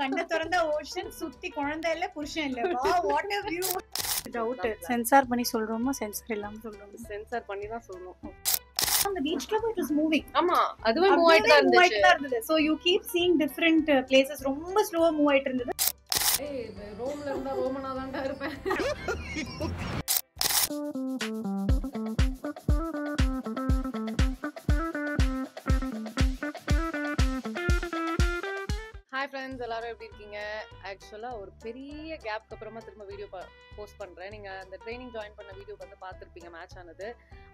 கண்ண திறந்தா ஓஷன், சுத்தி குழந்தை இல்ல புருஷன் இல்ல. வா what a view. Doubt sensor பண்ணி சொல்றோமா சென்சார் இல்லாம சொல்றோமா? சென்சார் பண்ணி தான் சொல்லணும். On the beach club it was moving. ஆமா அதுவே மூவ் ஆயிட்டு தான் இருந்துச்சு. So you keep seeing different places. ரொம்ப ஸ்லோவா மூவ் ஆயிட்டு இருந்தது. ஏய் ரோம்ல இருந்தா ரோமனா தான்டா இருப்பேன். ஹாய் ஃப்ரெண்ட்ஸ், எல்லாரும் எப்படி இருக்கீங்க? ஆக்சுவலாக ஒரு பெரிய கேப்க்கு அப்புறமா திரும்ப வீடியோ போஸ்ட் பண்ணுறேன். நீங்கள் அந்த ட்ரைனிங் ஜாயின் பண்ண வீடியோ வந்து பார்த்துருப்பீங்க, மேட்ச் ஆனது.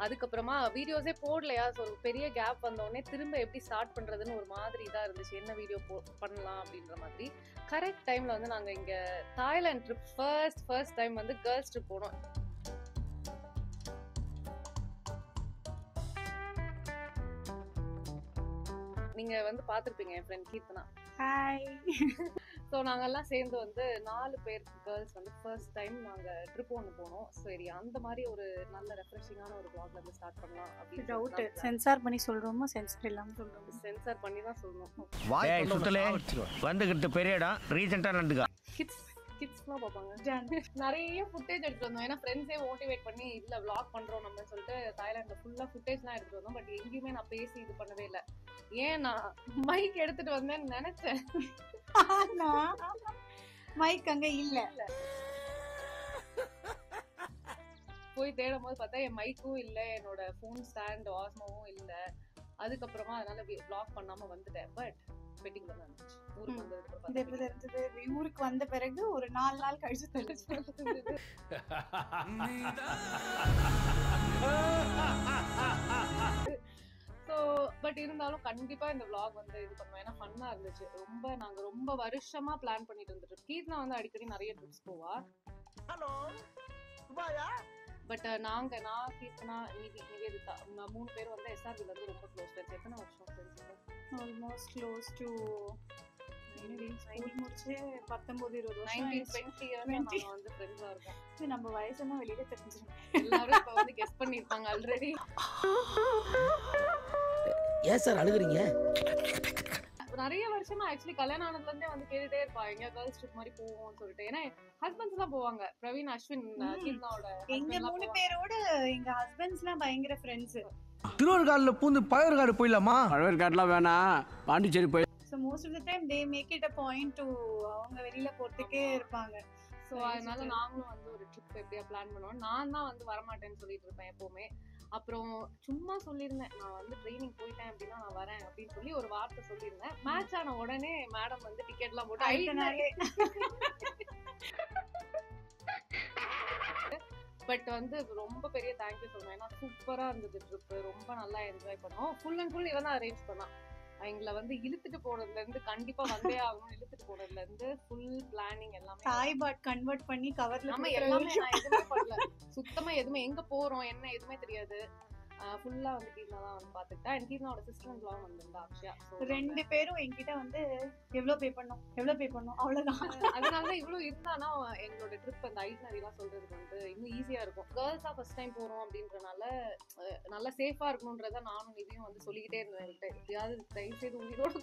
அதுக்கப்புறமா வீடியோஸே போடலையா? ஸோ ஒரு பெரிய கேப் வந்தோடனே திரும்ப எப்படி ஸ்டார்ட் பண்ணுறதுன்னு ஒரு மாதிரி இதாக இருந்துச்சு. என்ன வீடியோ பண்ணலாம் அப்படின்ற மாதிரி. கரெக்ட் டைமில் வந்து நாங்கள் இங்கே தாய்லாந்து ட்ரிப் ஃபர்ஸ்ட் டைம் வந்து கேர்ள்ஸ் ட்ரிப் போனோம். நீங்கள் வந்து பார்த்துருப்பீங்க என் ஃப்ரெண்ட் கீர்த்தனா. ஹாய். ஸோ நாங்கெல்லாம் சேர்ந்து வந்து 4 பேர் கேர்ள்ஸ் வந்து ஃபர்ஸ்ட் டைம் நாங்கள் ட்ரிப் ஒன்று போனோம். சரி, அந்த மாதிரி ஒரு நல்ல ரெஃப்ரெஷிங்கான ஒரு வ்ளாக்ல இருந்து ஸ்டார்ட் பண்ணலாம் அப்படின்னு. டவுட் சென்சார் பண்ணி சொல்றோமா சென்சார் இல்லாம சொல்றோமா? சென்சார் பண்ணி தான் சொல்லணும். வாய் சுத்தலே வந்துகிட்டு பெரிய இடம் ரீசெண்டா நடந்துக்கா. கிட்ஸ்லாம் பார்ப்பாங்க. நிறைய ஃபுட்டேஜ் எடுத்துட்டு வந்தோம். ஏன்னா ஃப்ரெண்ட்ஸே மோட்டிவேட் பண்ணி இல்லை வ்ளாக் பண்ணுறோம் நம்ம சொல்லிட்டு தாய்லாண்டில் ஃபுல்லாக ஃபுட்டேஜ்லாம் எடுத்துட்டு வந்தோம். பட் எங்கேயுமே நான் பேசி இது பண்ணவே இல்லை. ஏன் நான் மைக் எடுத்துட்டு வந்தேன்னு நினைச்சேன். மைக் அங்க இல்ல. போய் தேடும் போது பார்த்தா என் மைக்கும் இல்லை, என்னோட ஃபோன் ஸ்டாண்ட் ஆஸ்மாவும் இல்லை. அதுக்கப்புறமா அதனால வ்ளாக் பண்ணாம வந்துட்டேன். பட் வெட்டிங் தான் இருந்துச்சு. ஊருக்கு வந்த பிறகு ஒரு 4 நாள் கழிச்சு தெரிஞ்சு. ஸோ பட் இருந்தாலும் கண்டிப்பா இந்த vlog வந்து இது பண்ணுவேன். ஏன்னா ஃபன்னா இருந்துச்சு. நாங்க ரொம்ப வருஷமா பிளான் பண்ணிட்டு இருந்துட்டு. கீர்த்தனா வந்து அடிக்கடி நிறைய ட்ரிப்ஸ் போவா. ஹலோ சுபாயா. பட் நான் கீர்த்தனா நிவேதிதா 3 பேர் வந்து எஸ்ஆர்பில இருந்து ரொம்ப க்ளோஸ் ஃப்ரெண்ட்ஸ். எத்தனை வருஷம் ஃப்ரெண்ட்ஸ்? ஆல்மோஸ்ட் க்ளோஸ் டு முடிச்சு 19-20 வருஷம் 19-20 இயர்ஸ் நாங்க வந்து ஃப்ரெண்ட்ஸா இருக்கோம். நம்ம வயசெல்லாம் வெளியில தெரிஞ்சிரும். எல்லாரும் இப்ப வந்து கெஸ் பண்ணிருப்பாங்க ஆல்ரெடி. ஏன் சார் அழுகுறீங்க? நிறைய வருஷமா ஆக்சுவலி கல்யாணம் ஆனதுல இருந்தே வந்து கேட்டுட்டே இருப்பாங்க எங்க கேர்ள்ஸ் ட்ரிப் மாதிரி போவோம்னு சொல்லிட்டு. ஏன்னா ஹஸ்பண்ட்ஸ் எல்லாம் போவாங்க. பிரவீன், அஸ்வின், கீர்த்தனாவோட எங்க 3 பேரோட எங்க ஹஸ்பண்ட்ஸ் எல்லாம் பயங்கர ஃப்ரெண்ட்ஸ். திருவர்காடுல பூந்து பழவேற்காடு போயிடலாமா? பழவேற்காடுலாம் வேணாம், பாண்டிச்சேரி போய். So most of the time they make it a point to அவங்க வெளியில போறதுக்கே இருப்பாங்க. ஸோ அதனால நாங்களும் வந்து ஒரு ட்ரிப் எப்படியா பிளான் பண்ணுவோம். நான் தான் வந்து வரமாட்டேன்னு சொல்லிட்டு இருப்பேன் எப்பவுமே. அப்புறம் சும்மா சொல்லியிருந்தேன், நான் வந்து ட்ரைனிங் போயிட்டேன் அப்படின்னா நான் வரேன் அப்படின்னு சொல்லி ஒரு வார்த்தை சொல்லியிருந்தேன். மேட்ச் ஆன உடனே மேடம் வந்து டிக்கெட்லாம் போட்டு பட் வந்து ரொம்ப பெரிய தேங்க்யூ சொல்லுவேன். ஏன்னா சூப்பரா இருந்தது ட்ரிப். ரொம்ப நல்லா என்ஜாய் பண்ணோம். ஃபுல் அண்ட் ஃபுல் இவன் தான் அரேஞ்ச் பண்ணான். எங்களை வந்து இழுத்துட்டு போனதுல இருந்து கண்டிப்பா வந்தே ஆகணும், இழுத்துட்டு போனதுல இருந்து ஃபுல் பிளானிங் எல்லாமே தாய் பாட் கன்வெர்ட் பண்ணி கவர்ல நம்ம எல்லாமே நான் எதுவுமே பண்ணல. சுத்தமா எதுவுமே எங்க போறோம் என்ன எதுவுமே தெரியாது. ஃபுல்லா வந்து கீர்த்தனா தான் வந்து பாத்துக்கிட்டா. என் கீர்த்தனாவோட சிஸ்டர்-இன்-லாவும் வந்திருந்தா அக்ஷயா. 2 பேரும் என்கிட்ட வந்து எவ்வளவு பே பண்ணோம் அவ்வளவுதான். அதனாலதான் இவ்வளவு இருந்தானா எங்களோட ட்ரிப் அந்த ஐட்னரி எல்லாம் சொல்றதுக்கு வந்து இன்னும் ஈஸியா இருக்கும். கேர்ள்ஸா ஃபர்ஸ்ட் டைம் போறோம் அப்படின்றனால நல்லா சேஃபா இருக்கணும்ன்றத நானும் இதையும் வந்து சொல்லிக்கிட்டே இருந்தேன். எப்படியாவது தயவு செய்து உயிரோட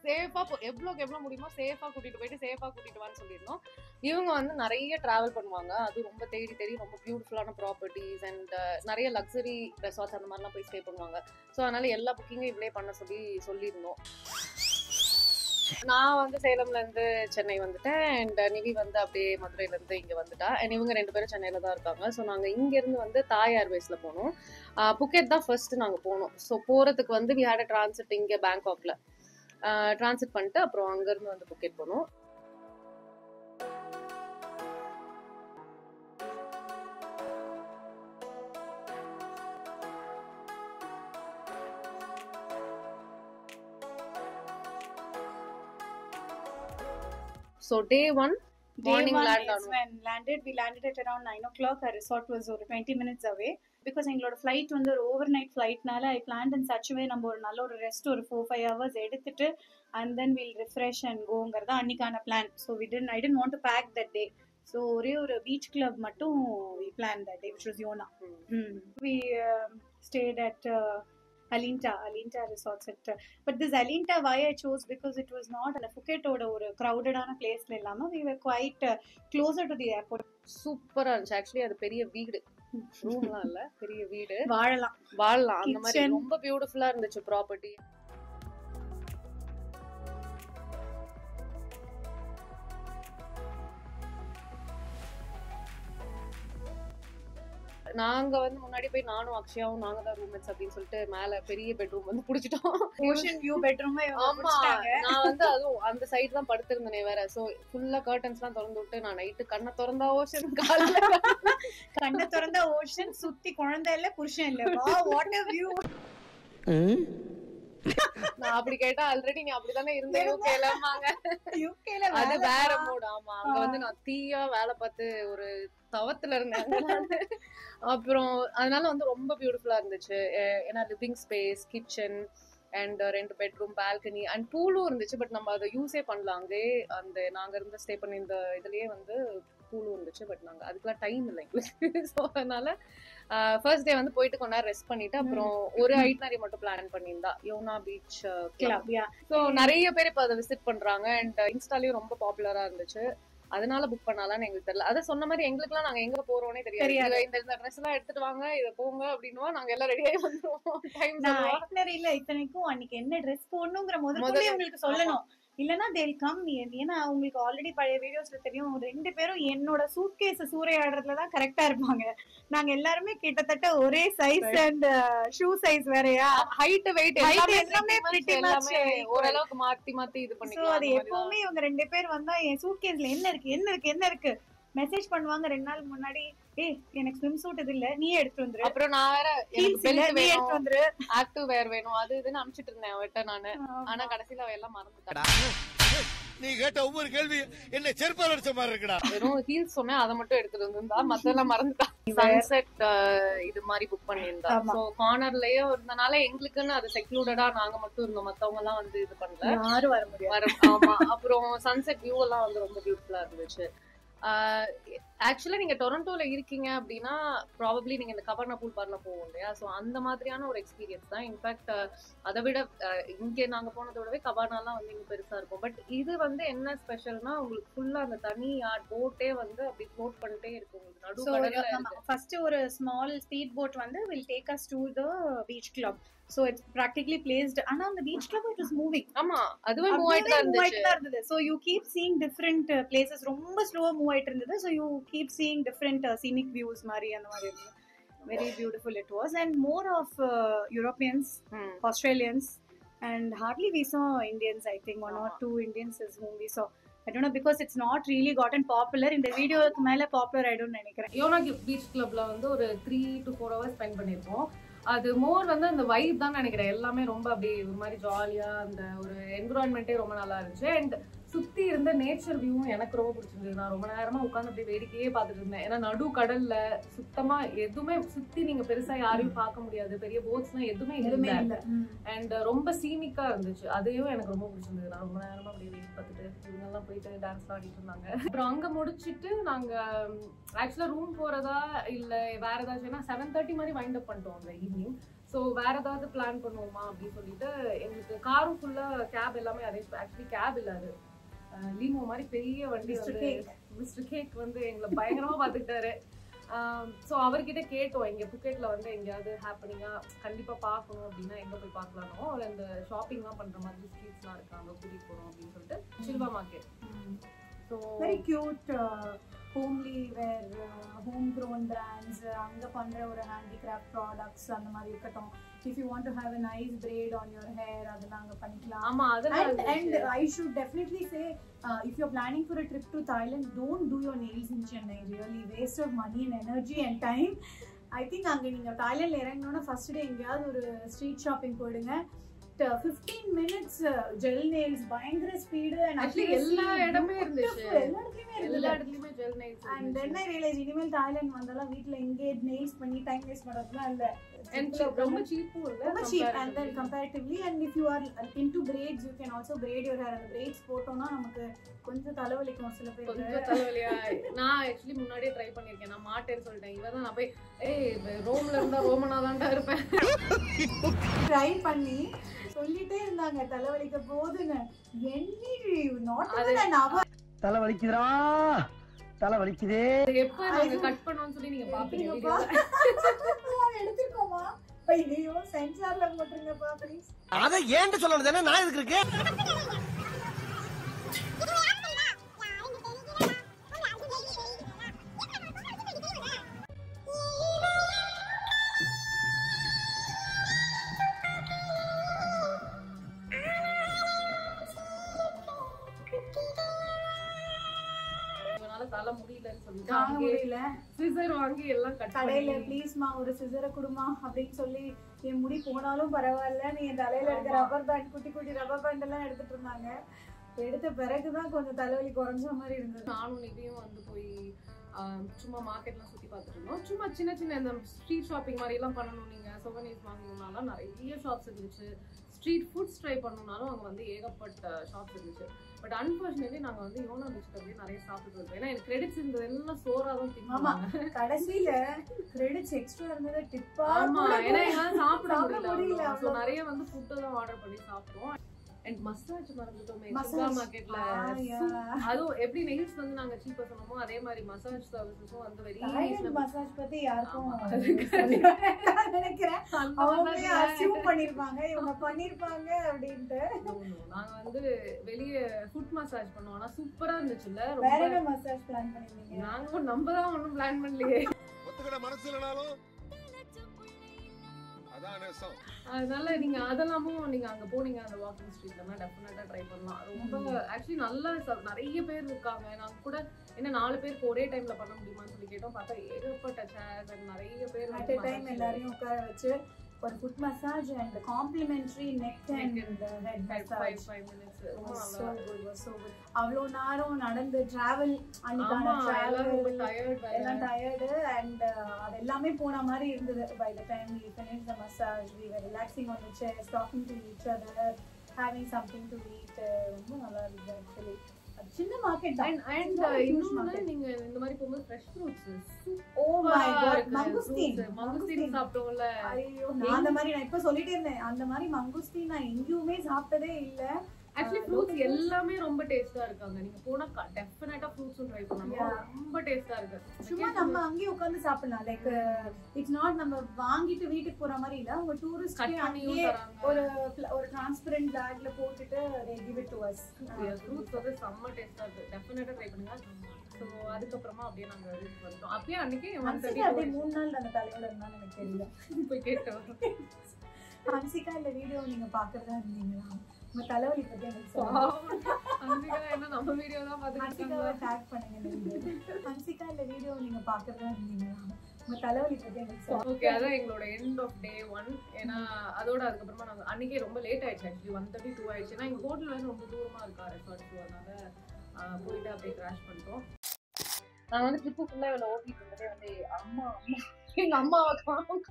சேஃபா எவ்வளவு முடியுமோ சேஃபா கூட்டிட்டு போயிட்டு சேஃபா கூட்டிட்டு வான்னு சொல்லியிருந்தோம். இவங்க வந்து நிறைய டிராவல் பண்ணுவாங்க. அது ரொம்ப தேடி ரொம்ப பியூட்டிஃபுல்லான ப்ராப்பர்ட்டிஸ் அண்ட் நிறைய லக்ஸரி ரெசார்ட்ஸ் அந்த மாதிரிலாம் போய் ஸ்டே பண்ணுவாங்க. ஸோ அதனால எல்லா புக்கிங்கும் இவ்வளே பண்ண சொல்லியிருந்தோம். நான் வந்து சேலம்ல இருந்து சென்னை வந்துட்டேன். அண்ட் நிவி வந்து அப்படியே மதுரையில இருந்து இங்க வந்துட்டா. அண்ட் இவங்க 2 பேரும் சென்னையில தான் இருக்காங்க. ஸோ நாங்க இங்க இருந்து வந்து தாய் ஏர்வேஸ்ல போனோம். புக்கெட் தான் ஃபர்ஸ்ட் நாங்க போனோம். ஸோ போறதுக்கு வந்து வி ஹேட் அ டிரான்சிட் இங்க பேங்காக்ல டிரான்சிட் பண்ணிட்டு அப்புறம் அங்க இருந்து வந்து புக்கெட் போனோம். So day 1 morning we landed at around 9 o'clock. Our resort was over 20 minutes away. Because எங்களோட flight வந்து ஒரு overnight flightனால I planned in such a way நம்ம ஒரு நல்ல ஒரு ரெஸ்ட் ஒரு 4-5 hours எடுத்துட்டு and then we'll refresh and goங்கிறதா அன்னைக்கான plan. So I didn't want to pack that day. So ஒரே ஒரு beach club மட்டும் we planned that day, which was Yona. We stayed at Alinta resorts at but this Alinta why I chose because it was not a Phuket oda or crowded ana place la illama we were quite closer to the airport. சூப்பரா இருந்துச்சு. Actually அது பெரிய வீடு, ரூம்லாம் இல்ல, பெரிய வீடு, வாழலாம் அந்த மாதிரி ரொம்ப பியூட்டிஃபுல்லா இருந்துச்சு ப்ராப்பர்ட்டி. நாங்க வந்து முன்னாடி போய் நானும் அக்ஷயாவும் நாங்க தான் ரூம்மேட்ஸ் அப்படின்னு சொல்லிட்டு மேல பெரிய பெட்ரூம் வந்து புடிச்சிட்டோம். Ocean view bedroom. ஆமா, நான் வந்து அதுவும் அந்த சைடு தான் படுத்திருந்தேனே வேற. சோ ஃபுல்லா கர்டன்ஸ் எல்லாம் திறந்து விட்டு நான் நைட்டு கண்ணை திறந்தா ஓஷன், கண்ணை திறந்தா ஓஷன், சுத்தி குழந்தை இல்ல புருஷன் இல்ல. வா வாட் a view. நான் அப்படி கேட்டா ஆல்ரெடி நீ அப்படிதானே இருந்த யூகேல அது வேற மூட். ஆமா, அங்க வந்து நான் தீயா வேலை பார்த்து ஒரு தவத்துல இருந்தேன். அப்புறம் அதனால வந்து ரொம்ப பியூட்டிஃபுல்லா இருந்துச்சு. ஏன்னா living space, kitchen and 2 bedroom, balcony and பூலும் இருந்துச்சு. பட் நம்ம அதை யூஸே பண்ணலாம். அங்கே அந்த நாங்க இருந்த ஸ்டே பண்ணி இந்த இதுலயே வந்து பூலும் இருந்துச்சு. பட் நாங்க அதுக்கெல்லாம் டைம் இல்லை எங்களுக்கு. ஸோ அதனால ஃபர்ஸ்ட் டே வந்து போயிட்டு கொஞ்ச நேரம் ரெஸ்ட் பண்ணிட்டு அப்புறம் ஒரு ஐட்னரி மட்டும் பிளான் பண்ணியிருந்தா யோனா பீச் கிளப். ஸோ நிறைய பேர் இப்போ அதை விசிட் பண்றாங்க அண்ட் இன்ஸ்டாலையும் ரொம்ப பாப்புலரா இருந்துச்சு. அதனால புக் பண்ணலாம்னு எங்களுக்கு தெரியல. அதை சொன்ன மாதிரி எங்களுக்குலாம் நாங்க எங்க போறோம்னே தெரியாது. இந்த ட்ரெஸ் எல்லாம் எடுத்துட்டு வாங்க, இதை போங்க அப்படின்னுவா. நாங்க எல்லாம் ரெடியாகி வந்துருவோம். இல்ல இத்தனைக்கும் அன்னைக்கு என்ன ட்ரெஸ் போடணுங்கிற முதல்ல உங்களுக்கு சொல்லணும். இல்லனா they'll come ஏன்னா உங்களுக்கு ஆல்ரெடி பழைய வீடியோஸ்ல தெரியும் 2 பேரும் என்னோட சூட்கேஸ் சூறையாடுறதுல தான் கரெக்டா இருப்பாங்க. நாங்க எல்லாருமே கிட்டத்தட்ட ஒரே சைஸ் அண்ட் ஷூ சைஸ் வேறயா, ஹைட் வெயிட் எல்லாமே pretty much ஓரளவுக்கு மாத்தி இது பண்ணிக்கலாம். அது எப்பவுமே இவங்க 2 பேர் வந்தா என் சூட்கேஸ்ல என்ன இருக்கு மெசேஜ் பண்ணுவாங்க 2 நாள் முன்னாடி. எனக்கு ஸ்விம் சூட் இது இல்ல, நீ எடுத்து வந்துரு. அப்புறம் நான் வேற பெல்ட் எடுத்து வந்துரு, ஆக்டிவ் வேர் வேணும், அது இதுன்னு அனுப்பிச்சிட்டு இருந்தேன் அவட்ட நானு. ஆனா கடைசியில அவ எல்லாம் மறந்துட்டா. நீ கேட்ட ஒவ்வொரு கேள்வி என்ன செருப்பால் அடிச்ச மாதிரி இருக்குடா. வெறும் ஹீல்ஸ் சொன்னேன், அதை மட்டும் எடுத்துட்டு வந்திருந்தா, மத்தெல்லாம் மறந்துட்டா. சன்செட் இது மாதிரி புக் பண்ணியிருந்தா. சோ கார்னர்லயே இருந்தனால எங்களுக்குன்னு அது செக்லூடடா நாங்க மட்டும் இருந்தோம். மத்தவங்க எல்லாம் வந்து இது பண்ணல, யாரும் வர முடியாது. ஆமா, அப்புறம் சன்செட் வியூ எல்லாம் வந்து ரொம்ப பியூட்டிஃபுல்லா இருந்துச்சு. ஆக்சுவலா நீங்க டொரண்டோல இருக்கீங்க அப்படின்னா ப்ராபப்ளி நீங்க இந்த கவர்னா பூல் பார்ல போவோம் இல்லையா. ஸோ அந்த மாதிரியான ஒரு எக்ஸ்பீரியன்ஸ் தான். இன்ஃபேக்ட் அதை விட இங்கே நாங்க போனதோடவே கவர்னாலாம் வந்து இங்க பெருசா இருக்கும். பட் இது வந்து என்ன ஸ்பெஷல்னா உங்களுக்கு ஃபுல்லா அந்த தனி போட்டே வந்து அப்படி ஃப்ளோட் பண்ணிட்டே இருக்கும். உங்களுக்கு நடு ஃபர்ஸ்ட் ஒரு ஸ்மால் ஸ்பீட் போட் வந்து will take us to the beach club. So it's practically placed and on the beach club it was moving. ஆமா, அதுவே மூவ் ஆயிட்டே இருந்துச்சு. So you keep seeing different places. ரொம்ப ஸ்லோவா மூவ் ஆயிட்டு இருந்தது. So you keep seeing different scenic views மாதிரி அந்த மாதிரி இருந்தது. Very beautiful it was and more of Europeans, Australians and hardly we saw Indians. I think 1 or 2 Indians is whom we saw. I don't know because it's not really gotten popular. இந்த வீடியோக்கு மேல popular ஆயிடும் நினைக்கிறேன். YONO beach கிளப்ல வந்து ஒரு 3 to 4 hours spend பண்ணிருப்போம். அது மோர் வந்து அந்த வைப் தான் நினைக்கிறேன். எல்லாமே ரொம்ப அப்படி ஒரு மாதிரி ஜாலியா, அந்த ஒரு என்விரான்மெண்டே ரொம்ப நல்லா இருந்துச்சு. அண்ட் சுத்தி இருந்த நேச்சர் வியூவும் எனக்கு ரொம்ப பிடிச்சிருந்தது. நான் ரொம்ப நேரமா உட்காந்து அப்படியே வேடிக்கையே பார்த்துட்டு இருந்தேன். ஏன்னா நடு கடல்ல சுத்தமா எதுவுமே சுத்தி நீங்க பெருசா யாரையும் பார்க்க முடியாது, பெரிய போட்ஸ்லாம் எதுவுமே இல்லை. அண்ட் ரொம்ப சீனிக்கா இருந்துச்சு. அதையும் எனக்கு ரொம்ப பிடிச்சிருந்தது. நான் ரொம்ப நேரமா அப்படியே வெயிட் பார்த்துட்டு இவங்க எல்லாம் போயிட்டு டான்ஸ் ஆடிட்டு இருந்தாங்க. அப்புறம் அங்க முடிச்சுட்டு நாங்க ஆக்சுவலா ரூம் போறதா இல்ல வேற ஏதாச்சும் 7:30 மாதிரி வைண்ட் அப் பண்ணிட்டோம் அந்த ஈவினிங். ஸோ வேற ஏதாவது பிளான் பண்ணுவோமா அப்படின்னு சொல்லிட்டு எங்களுக்கு காரும் ஃபுல்லா கேப் எல்லாமே அரேஞ்ச். ஆக்சுவலி கேப் இல்லாது லீமோ மாதிரி பெரிய வண்டி வந்து மிஸ்டர் கேக் வந்து எங்களை பயங்கரமா பார்த்துக்கிட்டாரு. ஸோ அவர்கிட்ட கேட்டோம், இங்கே புக்கெட்ல வந்து எங்கேயாவது ஹேப்பனிங்கா கண்டிப்பா பார்க்கணும் அப்படின்னா எங்க போய் பார்க்கலானோ, இல்லை இந்த ஷாப்பிங்லாம் பண்ற மாதிரி ஸ்ட்ரீட்ஸ்லாம் இருக்காங்க, கூட்டிட்டு போகணும் அப்படின்னு சொல்லிட்டு Silva market. So very cute homely where home grown brands, அங்கே பண்ணுற ஒரு ஹேண்டிகிராஃப்ட் ப்ராடக்ட்ஸ் அந்த மாதிரி இருக்கட்டும். If you want to have a nice braid on your hair, adala anga panikkalam. Ama adala. And I should definitely say if you're planning for a trip to Thailand, don't do your nails in Chennai. Really waste of money and energy and time. I think anga neenga Thailand la irangnona first day engayad oru street shopping poidunga. 15 minutes gel nails, பயங்கர speed. and actually எல்லா இடமே இருந்துச்சு. எல்லா இடத்துலயுமே எல்லா இடத்துலயுமே gel nails. And then I realized இனிமேல் Thailand வந்தாலும் வீட்ல எங்கே நெயில்ஸ் பண்ணி டைம் வேஸ்ட் பண்றதுலாம் இல்ல. ரொம்ப சீப்பும் இல்ல. ரொம்ப cheap and then comparatively, and if you are into braids you can also braid your hair. அந்த braids போட்டோம்னா நமக்கு கொஞ்சம் தலைவலிக்கும் சில பேருக்கு. கொஞ்சம் தலைவலியா? நான் एक्चुअली முன்னாடியே ட்ரை பண்ணிருக்கேன். நான் மாட்டேன்னு சொல்லிட்டேன். இவதான் நான் போய் ரோம்ல இருந்தா ரோமனா தான்டா இருப்பேன். ட்ரை பண்ணி சொல்லிட்டே இருந்தாங்க தலைவலிக்க போகுதுன்னு. என்னி நாட் even அவர் தலை வலிக்குதுடா, தலை வலிக்குதே. எப்ப நாங்க கட் பண்ணோம்னு சொல்லி நீங்க பாப்பீங்க வீடியோல. எடுத்துக்கோமா ஐயோ சென்சார்ல போட்டுருங்கப்பா ப்ளீஸ். அத ஏன்ட சொல்லணும் தானே நான் எதுக்கு இருக்கேன். தலை முடியலன்னு சொல்லிட்டு தாங்க முடியல. சிசர் வாங்கி எல்லாம் கட் கடையில ப்ளீஸ்மா ஒரு சிசரை குடுமா அப்படின்னு சொல்லி என் முடி போனாலும் பரவாயில்ல நீ என் தலையில இருக்க ரப்பர் பேண்ட் குட்டி குட்டி ரப்பர் பேண்ட் எல்லாம் எடுத்துட்டு இருந்தாங்க. எடுத்த பிறகுதான் கொஞ்சம் தலைவலி குறைஞ்ச மாதிரி இருந்தது. நானும் நிதியும் வந்து போய் சும்மா மார்க்கெட்லாம் சுத்தி பார்த்துட்டு இருந்தோம். சும்மா சின்ன சின்ன இந்த ஸ்ட்ரீட் ஷாப்பிங் மாதிரி எல்லாம் பண்ணணும். நீங்க சொவனீர்ஸ் வாங்கணும்னாலும் நிறைய ஷாப்ஸ் இருந்துச்சு. ஸ்ட்ரீட் ஃபுட்ஸ் ட்ரை பண்ணணும்னாலும் அங்கே வந்து ஏகப்பட்ட ஷாப்ஸ் இருந்துச்சு. பட் அன்ஃபார்ச்சுனேட்லி நாங்கள் வந்து யோனா பீச் அப்படியே நிறைய சாப்பிட்டு இருக்கோம். ஏன்னா எனக்கு கிரெடிட்ஸ் இருந்தது எல்லாம் சோறாக தான் திங்குவாங்க. கடைசியில கிரெடிட்ஸ் எக்ஸ்ட்ரா இருந்தது டிப்பா. ஆமா, ஏன்னா எங்களால் சாப்பிட முடியல. ஸோ நிறைய வந்து ஃபுட்டு தான் ஆர்டர் பண்ணி சாப்பிட்டோம். அண்ட் மசாஜ் மறந்துட்டோமே சூப்பர் மார்க்கெட்ல. அதுவும் எப்படி நெயில்ஸ் வந்து நாங்க சீப்பா சொன்னோமோ அதே மாதிரி மசாஜ் சர்வீசஸும் வந்து வெரி ரீசனபிள். மசாஜ் பத்தி யாருக்கும் நினைக்கிறேன் அவங்களே அஸ்யூம் பண்ணிருப்பாங்க இவங்க பண்ணிருப்பாங்க அப்படின்ட்டு. நாங்க வந்து வெளிய ஃபுட் மசாஜ் பண்ணோம். ஆனா சூப்பரா இருந்துச்சுல்ல. வேற என்ன மசாஜ் பிளான் பண்ணிருந்தீங்க? நாங்க நம்ம தான் ஒண்ணும் பிளான் பண்ணலையே. ஒத்துக்கிட மனசு இல்லனாலும் அதான் நேசம். அதனால நீங்க அதெல்லாமும் நீங்க அங்க போனீங்க அந்த வாக்கிங் ஸ்ட்ரீட்ல டெஃபினட்டா ட்ரை பண்ணலாம். ரொம்ப ஆக்சுவலி நல்ல நிறைய பேர் இருக்காங்க. நாங்க கூட என்ன 4 பேருக்கு ஒரே டைம்ல பண்ண முடியுமான்னு சொல்லி கேட்டோம். பார்த்தா ஏகப்பட்ட சேர்ஸ் அண்ட் நிறைய பேர் அட் a டைம் எல்லாரையும் உட்கார வச்சு ஒரு food massage and complementary neck and head massage 5 minutes. So good. அவ்வளோ நேரம் நடந்து டிராவல் அன்னைக்கான டிராவல் எல்லாம் டயர்டு அண்ட் அது எல்லாமே போன மாதிரி இருந்தது. By the time we finished the massage, we were relaxing on the chairs, talking to each other, having something to eat. ரொம்ப நல்லா இருந்தது ஆக்சுவலி. சின்ன மார்க்கெட் தான். அண்ட் இன்னொன்னு நீங்க இந்த மாதிரி போகும்போது fresh fruits. Oh my god, mangosteen சாப்பிட்டோம்ல. ஐயோ நான் அந்த மாதிரி நான் இப்ப சொல்லிட்டே இருந்தேன். அந்த மாதிரி மங்குஸ்தீன் நான் எங்கேயுமே சாப்பிட்டதே இல்ல. ஆக்சுவலி ஃப்ரூட்ஸ் எல்லாமே ரொம்ப டேஸ்டா இருக்காங்க. நீங்க போனா டெஃபினட்டா ஃப்ரூட்ஸும் ட்ரை பண்ணுங்க. ரொம்ப டேஸ்டா இருக்கு. சும்மா நம்ம அங்கேயே உட்கார்ந்து சாப்பிடலாம். லைக் இட்ஸ் நாட் நம்ம வாங்கிட்டு வீட்டுக்கு போற மாதிரி இல்ல. அவங்க டூரிஸ்ட் அங்கேயே ஒரு டிரான்ஸ்பரண்ட் பேக்ல போட்டுட்டு they give it to us. Fruits வந்து செம்ம டேஸ்டா இருக்கு. டெஃபினட்டா ட்ரை பண்ணுங்க. சோ அதுக்கப்புறமா அப்படியே நாங்க வீட்டுக்கு வந்துட்டோம். அப்படியே அன்னைக்கு 1:30 அப்படியே 3 நாள் அந்த தலையோட இருந்தான்னு எனக்கு தெரியல. போய் கேட்டோம். ஹன்சிகா இந்த வீடியோ நீங்க பாக்குறதா இருந்தீங்களா? நம்ம தலைவலி பத்தி எனக்கு சொல்லுங்க. ஹன்சிகா என்ன நம்ம வீடியோ தான் பாத்துட்டு ஹன்சிகாவை டாக் பண்ணுங்க நீங்க. ஹன்சிகா இந்த வீடியோ நீங்க பாக்குறதா இருந்தீங்களா? நம்ம தலைவலி பத்தி எனக்கு சொல்லுங்க. ஓகே, அதான் எங்களோட எண்ட் ஆஃப் டே 1. ஏன்னா அதோட அதுக்கப்புறமா நாங்கள் அன்றைக்கே ரொம்ப லேட் ஆயிடுச்சு. ஆக்சுவலி 1:32 ஆயிடுச்சு. ஏன்னா எங்கள் ஹோட்டல் வந்து ரொம்ப தூரமாக இருக்கா ரெசார்ட். அதனால போயிட்டு அப்படியே கிராஷ் பண்ணிட்டோம். நான் வந்து ட்ரிப்பு ஃபுல்லாக இவ்வளோ ஓட்டிட்டு இருந்ததே வந்து எங்கள் அம்மாவை காணும்.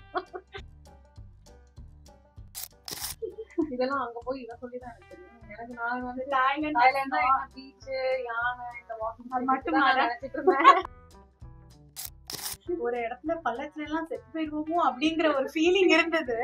இதெல்லாம் அங்கே போய் இதை சொல்லி தான் எனக்கு தெரியும். எனக்கு நான் வந்து தாய்லாந்து என்ன பீச்சு யானை இந்த வாக்கிங் மட்டும் நான் நினைச்சிட்டு இருந்தேன். ஒரு இடத்துல பள்ளத்துல எல்லாம் செத்து போயிருவோமோ அப்படிங்கிற ஒரு ஃபீலிங் இருந்தது.